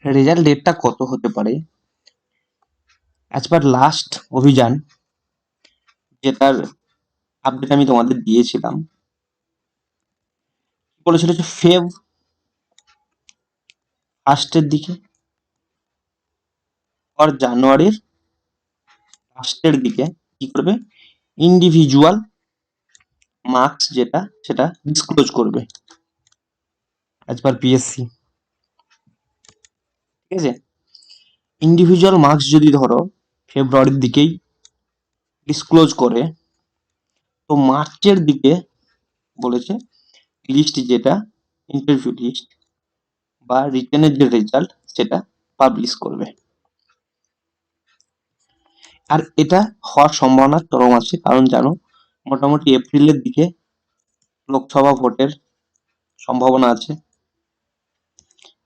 Result ডেটটা কত হতে পারে? অ্যাজ পার লাস্ট অভিযান, যেটার আপডেট আমি তোমাদের দিয়েছিলাম, বলেছিল যে ফেব ফার্স্টের দিকে আর জানুয়ারির লাস্টের দিকে কি করবে, ইন্ডিভিজুয়াল মার্কস যেটা সেটা ডিসক্লোজ করবে অ্যাজ পার পিএসসি। ঠিক আছে, ইন্ডিভিজুয়াল মার্কস যদি ধরো ফেব্রুয়ারির দিকেই ডিসক্লোজ করে, তো মার্চের দিকে বলেছে লিস্ট যেটা ইন্টারভিউ লিস্ট বা রিটেনের যে রেজাল্ট সেটা পাবলিশ করবে। আর এটা হওয়ার সম্ভাবনা চরম আছে, কারণ জানো মোটামুটি এপ্রিলের দিকে লোকসভা ভোটের সম্ভাবনা আছে।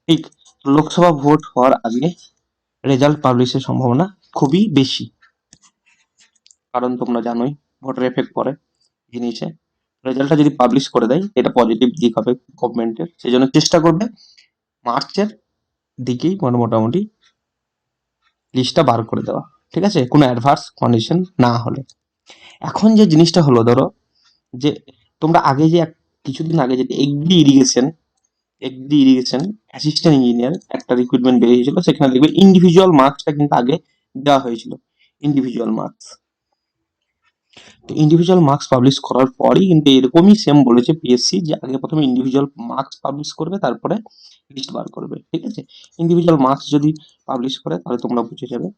ঠিক, লোকসভা ভোট হওয়ার আগে রেজাল্ট পাবলিশের সম্ভাবনা খুবই বেশি, কারণ তোমরা জানোই ভোটের এফেক্ট পড়ে জিনিসে। রেজাল্টটা যদি পাবলিশ করে দেয় এটা পজিটিভ দিক হবে গভর্নমেন্টের, সেই জন্য চেষ্টা করবে মার্চের দিকেই মোটামুটি লিস্টটা বার করে দেওয়া। ঠিক আছে, কোনো অ্যাডভার্স কন্ডিশন না হলে। এখন যে জিনিসটা হলো, ধরো যে তোমরা আগে যে কিছুদিন আগে যেটা এগ্রি ইরিগেশন অ্যাসিস্ট্যান্ট ইঞ্জিনিয়ার একটা রিক্রুটমেন্ট বেরিয়েছিল, সেখানে দেখবে ইন্ডিভিজুয়াল মার্কসটা কিন্তু আগে দেওয়া হয়েছিল, ইন্ডিভিজুয়াল মার্কস। তো ইন্ডিভিজুয়াল মার্কস পাবলিশ করার পরই কিন্তু এরকমই সেম বলেছে পিএসসি, যে আগে প্রথমে ইন্ডিভিজুয়াল মার্কস পাবলিশ করবে, তারপরে লিস্ট বার করবে। ঠিক আছে, ইন্ডিভিজুয়াল মার্কস যদি পাবলিশ করে তাহলে তোমরা বুঝে যাবে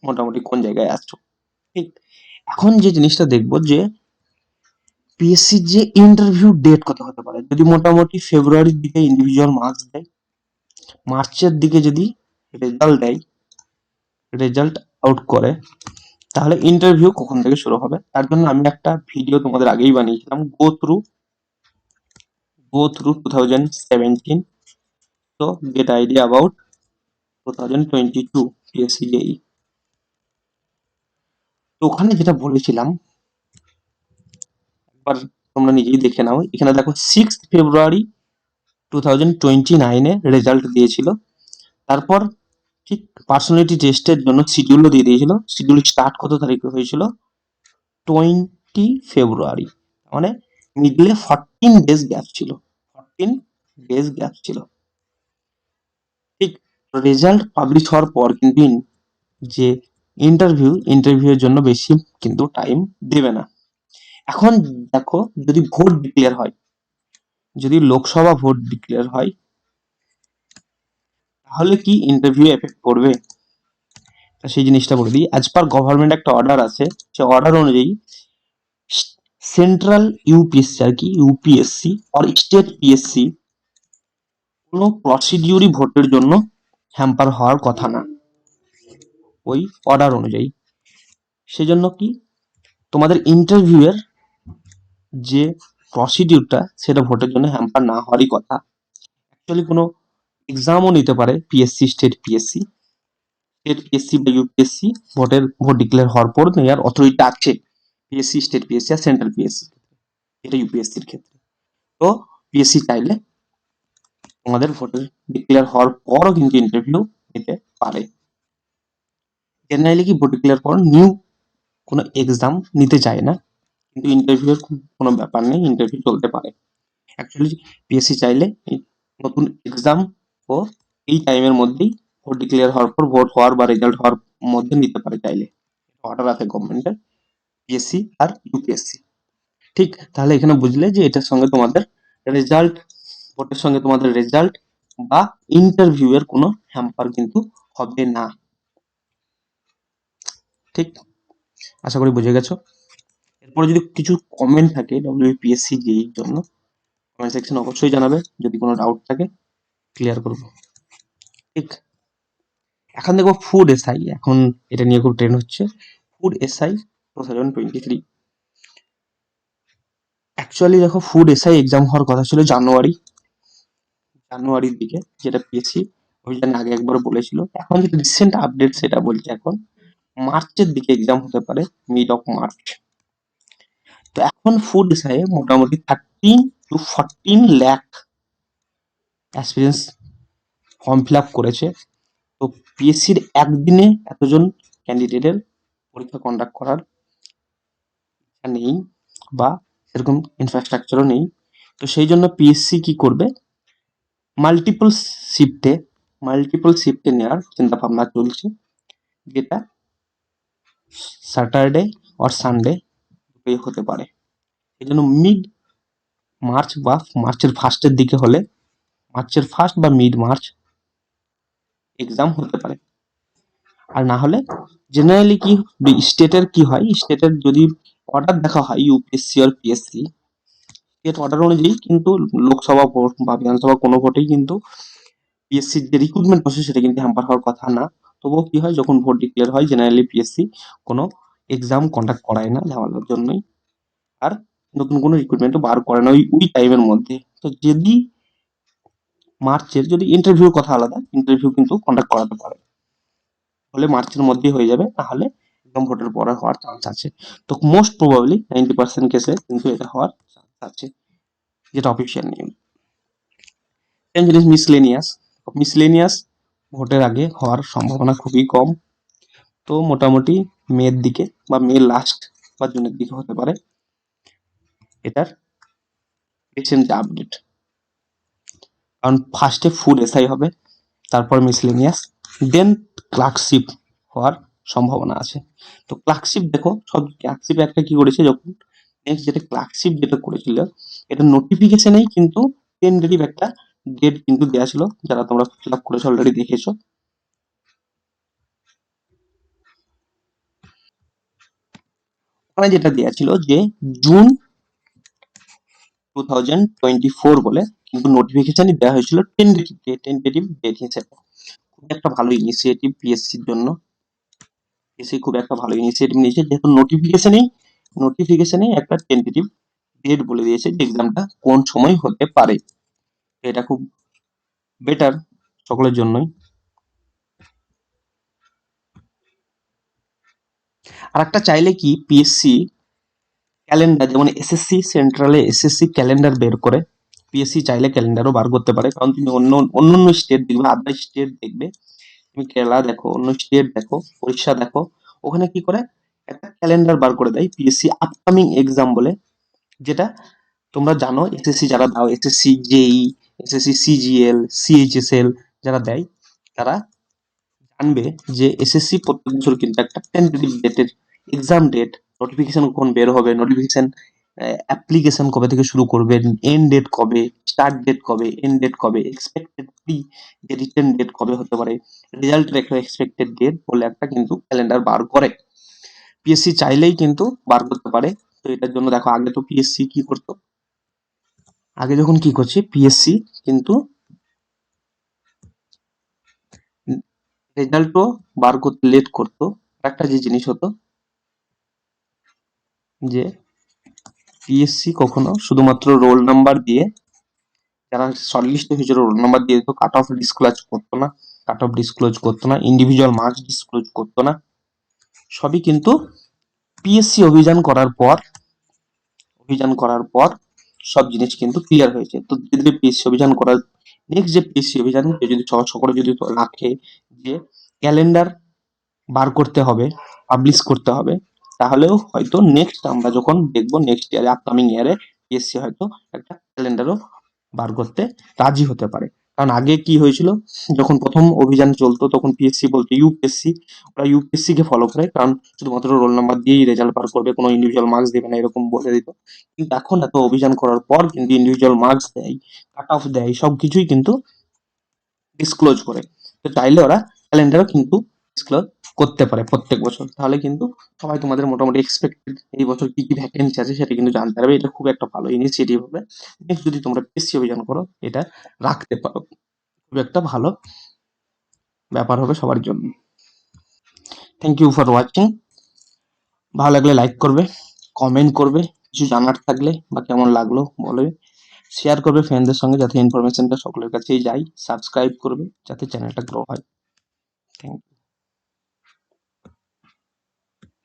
মোটামুটি কোন জায়গায় আসছো। ঠিক, এখন যে জিনিসটা দেখবো যে পিএসসির যে ইন্টারভিউ ডেট কত হতে পারে। যদি মোটামুটি ফেব্রুয়ারির দিকে ইন্ডিভিজুয়াল মার্কস দেয়, মার্চের দিকে যদি রেজাল্ট আউট করে, তাহলে ইন্টারভিউ কখন থেকে শুরু হবে। তার জন্য আমি একটা ভিডিও তোমাদের আগেই বানিয়েছিলাম, go through 2017, so get idea about 2022 PSC JEE। তো ওখানে যেটা বলেছিলাম একবার তোমরা নিজেই দেখে নাও। এখানে দেখো 6 ফেব্রুয়ারি 2029 রেজাল্ট দিয়েছিল। তারপর ঠিক পার্সোনালিটি টেস্টের জন্য শিডিউলও দিয়ে দিয়েছিল। শিডিউল স্টার্ট কত তারিখে হয়েছিল? 20 ফেব্রুয়ারি, মানে মিডলে 14 ডেজ গ্যাপ ছিল, 14 ডেজ গ্যাপ ছিল। ঠিক, রেজাল্ট পাবলিশ হওয়ার পর কিন্তু যে ইন্টারভিউর জন্য বেশি কিন্তু টাইম দেবে না। এখন দেখো, যদি ভোট ডিক্লেয়ার হয়, যদি লোকসভা ভোট ডিক্লেয়ার হয়, তাহলে কি ইন্টারভিউ এফেক্ট পড়বে? সেই জিনিসটা বলে দিই। অ্যাজ পার গভর্নমেন্ট একটা অর্ডার আছে, সে অর্ডার অনুযায়ী সেন্ট্রাল ইউপিএসসি আর কি, ইউপিএসসি আর স্টেট পিএসসি কোনো প্রসিডিউরি ভোটের জন্য হ্যাম্পার হওয়ার কথা না ওই অর্ডার অনুযায়ী। সেজন্য কি তোমাদের ইন্টারভিউয়ের যে প্রসিডিউরটা সেটা ভোটের জন্য হ্যাম্পার না হওয়ারই কথা। অ্যাকচুয়ালি কোনো এক্সামও নিতে পারে পিএসসি, স্টেট পিএসসি বা ইউপিএসসি ভোট ডিক্লেয়ার হওয়ার পর নেওয়ার অথরিটি আছে পিএসসি, স্টেট পিএসসি আর সেন্ট্রাল পিএসসি, এটা ইউপিএসসির ক্ষেত্রে। তো পিএসসি চাইলে তোমাদের ভোটের ডিক্লেয়ার হওয়ার পরও কিন্তু ইন্টারভিউ নিতে পারে। জেনারেলি কি ভোট ডিক্লেয়ার পর নিউ কোনো এক্সাম নিতে চায় না, কিন্তু ইন্টারভিউর কোনো ব্যাপার নেই, ইন্টারভিউ চলতে পারে। অ্যাকচুয়ালি পিএসসি চাইলে নতুন এক্সাম ও এই টাইমের মধ্যেই ভোট ডিক্লেয়ার হওয়ার পর, ভোট হওয়ার বা রেজাল্ট হওয়ার মধ্যে নিতে পারে চাইলে, অর্ডার আছে গভর্নমেন্টের পিএসসি আর ইউপিএসসি। ঠিক, তাহলে এখানে বুঝলে যে এটার সঙ্গে তোমাদের রেজাল্ট, ভোটের সঙ্গে তোমাদের রেজাল্ট বা ইন্টারভিউ এর কোনো হ্যাম্পার কিন্তু হবে না। ঠিক, আশা করি বুঝে গেছো। এরপরে যদি কিছু কমেন্ট থাকে ডব্লিউপিএসসি জেইর জন্য, কমেন্ট সেকশন অবশ্যই জানাবে, যদি কোনো ডাউট থাকে ক্লিয়ার করবো। ঠিক, এখন দেখো ফুড এসআই, এখন এটা নিয়ে খুব ট্রেন্ড হচ্ছে, ফুড এসআই 2023। অ্যাকচুয়ালি দেখো ফুড এসআই এক্সাম হওয়ার কথা ছিল জানুয়ারির দিকে, যেটা পিএসসি অভিযান আগে একবার বলেছিল। এখন যেটা রিসেন্ট আপডেট সেটা বলছে এখন মার্চের দিকে এক্সাম হতে পারে, মিড অফ মার্চ। তো এখন ফুড এসআই মোটামুটি 13 to 14 lakh aspirants form fill up করেছে। তো পিএসসির একদিনে এতজন ক্যান্ডিডেটের পরীক্ষা কন্ডাক্ট করার ইচ্ছা নেই বা সেরকম ইনফ্রাস্ট্রাকচারও নেই। তো সেই জন্য পিএসসি কি করবে, মাল্টিপল শিফটে নেওয়ার চিন্তা ভাবনা চলছে, যেটা স্যাটারডে আর সানডে হতে পারে। এই জন্য মিড মার্চ বা মার্চের ফার্স্টের দিকে হলে, মার্চের ফার্স্ট বা মিড মার্চ এক্সাম হতে পারে। আর না হলে জেনারেলি কি স্টেটের কি হয়, স্টেটের যদি অর্ডার দেখা হয় ইউপিএসসি আর পিএসসি, স্টেট অর্ডার অনুযায়ী কিন্তু লোকসভা ভোট বা বিধানসভা কোনো ভোটেই কিন্তু পিএসসির যে রিক্রুটমেন্ট প্রসেস সেটা কিন্তু হ্যাম্পার হওয়ার কথা না। তবুও কি হয়, যখন ভোট ডিক্লেয়ার হয় জেনারেলি পিএসসি কোনো এক্সাম কন্ডাক্ট করায় না ঝামেলার জন্যই, আর নতুন কোনো রিক্রুটমেন্টও বার করে না ওই টাইমের মধ্যে। তো যদি মার্চের, যদি ইন্টারভিউর কথা আলাদা, ইন্টারভিউ কিন্তু কন্ডাক্ট করাতে পারে, হলে মার্চের মধ্যেই হয়ে যাবে, তাহলে একদম ভোটের পরে হওয়ার চান্স আছে। তো মোস্ট প্রবাবলি 90% কেসে কিন্তু এটা হওয়ার চান্স আছে, যেটা অফিসিয়াল নিউজ। সেম জিনিস মিসলেনিয়াস ভোটের আগে হওয়ার সম্ভাবনা খুবই কম। তো মোটামুটি মের দিকে বা মে লাস্ট বা জুনের দিকে হতে পারে এটার রিসেন্ট আপডেট। কারণ ফার্স্টে ফুল এসআই হবে, তারপর মিসলেনিয়াস, দেন ক্লার্কশিপ হওয়ার সম্ভাবনা আছে। তো ক্লার্কশিপ দেখো, সব ক্লার্কশিপ একটা কি করেছে, যখন নেক্সট যেটা ক্লার্কশিপ যেটা করেছিল, এটা নোটিফিকেশনেই কিন্তু টেন্টেটিভ একটা ডেট কিন্তু দেওয়া ছিল, যারা তোমরা ফিল আপ করেছো অলরেডি দেখেছো। ওখানে যেটা দেওয়া ছিল যে জুন 2024 বলে, কিন্তু নোটিফিকেশনই দেওয়া হয়েছিল টেন্টেটিভ ডেট হিসেবে। খুব একটা ভালো ইনিশিয়েটিভ পিএসসির জন্য, পিএসসি খুব একটা ভালো ইনিশিয়েটিভ নিয়েছে, যেহেতু নোটিফিকেশনে একটা টেন্টেটিভ ডেট বলে দিয়েছে যে এক্সামটা কোন সময় হতে পারে। এটা খুব বেটার সকলের জন্যই। আর একটা চাইলে কি পিএসসি ক্যালেন্ডার, যেমন এসএসসি সেন্ট্রালে এসএসসি ক্যালেন্ডার বের করে, পিএসসি চাইলে ক্যালেন্ডারও বার করতে পারে। কারণ তুমি অন্য স্টেট দেখবে, আদার স্টেট দেখবে, তুমি কেরালা দেখো, অন্য স্টেট দেখো, উড়িষ্যা দেখো, ওখানে কি করে একটা ক্যালেন্ডার বার করে দেয় পিএসসি আপকামিং এক্সাম বলে, যেটা তোমরা জানো এসএসসি যারা দাও, এসএসসি জেই, এসএসসি সিজিএল, সিএইচএসএল যারা দেয়, তারা জানবে যে এসএসসি প্রত্যেক বছর কিন্তু একটা টেন্টেটিভ ডেটের এক্সাম ডেট, নোটিফিকেশন কখন বের হবে, নোটিফিকেশন অ্যাপ্লিকেশন কবে থেকে শুরু করবে, এন্ড ডেট কবে, স্টার্ট ডেট কবে, এন্ড ডেট কবে, এক্সপেক্টেড প্রি রিটেন ডেট কবে হতে পারে, রেজাল্টের একটা এক্সপেক্টেড ডেট বলে একটা কিন্তু ক্যালেন্ডার বার করে। পিএসসি চাইলেই কিন্তু বার করতে পারে। তো এটার জন্য দেখো, আগে তো পিএসসি কি করতো, আগে যখন কি করছে পিএসসি কিন্তু রেজাল্টও বার করতে লেট করতো। একটা যে জিনিস হতো যে পিএসসি কখনো শুধুমাত্র রোল নাম্বার দিয়ে, যারা শর্টলিস্টে হয়েছিল রোল নাম্বার দিয়ে দিত, কাট অফ ডিসক্লোজ করতো না, ইন্ডিভিজুয়াল মার্কস ডিসক্লোজ করতো না। সবই কিন্তু পিএসসি অভিযান করার পর সব জিনিস কিন্তু ক্লিয়ার হয়েছে। তো ধীরে ধীরে পিএসসি অভিযান করার, নেক্সট যে পিএসসি অভিযান যদি সকলে যদি রাখে যে ক্যালেন্ডার বার করতে হবে, পাবলিশ করতে হবে, তাহলেও হয়তো নেক্সট আমরা যখন দেখবো নেক্সট ইয়ারে, আপকামিং ইয়ারে পিএসসি হয়তো একটা ক্যালেন্ডারও বার করতে রাজি হতে পারে। কারণ আগে কি হয়েছিল, যখন প্রথম অভিযান চলতো তখন পিএসসি বলতো ওরা ইউপিএসসি কে ফলো করে, কারণ শুধুমাত্র রোল নাম্বার দিয়েই রেজাল্ট বার করবে, কোনো ইন্ডিভিজুয়াল মার্কস দেবে না, এরকম বলে দিত। কিন্তু এখন এত অভিযান করার পর কিন্তু ইন্ডিভিজুয়াল মার্কস দেয়, কাট অফ দেয়, সবকিছুই কিন্তু ডিসক্লোজ করে। তো চাইলে ওরা ক্যালেন্ডারও কিন্তু ডিসক্লোজ করতে পারে প্রত্যেক বছর, তাহলে কিন্তু সবাই তোমাদের মোটামুটি এক্সপেক্টেড এই বছর কি কি ভ্যাকেন্সি আছে সেটা কিন্তু জানতে পারবে। এটা খুব একটা ভালো ইনিশিয়েটিভ হবে। নেক্সট যদি তোমরা পিএসসি অভিযান করো, এটা রাখতে পারো, খুব একটা ভালো ব্যাপার হবে সবার জন্য। Thank you for watching. ভালো লাগলে লাইক করবে, কমেন্ট করবে, কিছু জানার থাকলে বা কেমন লাগলো বলবে, শেয়ার করবে ফ্রেন্ডদের সঙ্গে, যাতে ইনফরমেশনটা সকলের কাছেই যায়, সাবস্ক্রাইব করবে যাতে চ্যানেলটা গ্রো হয়। Thank you.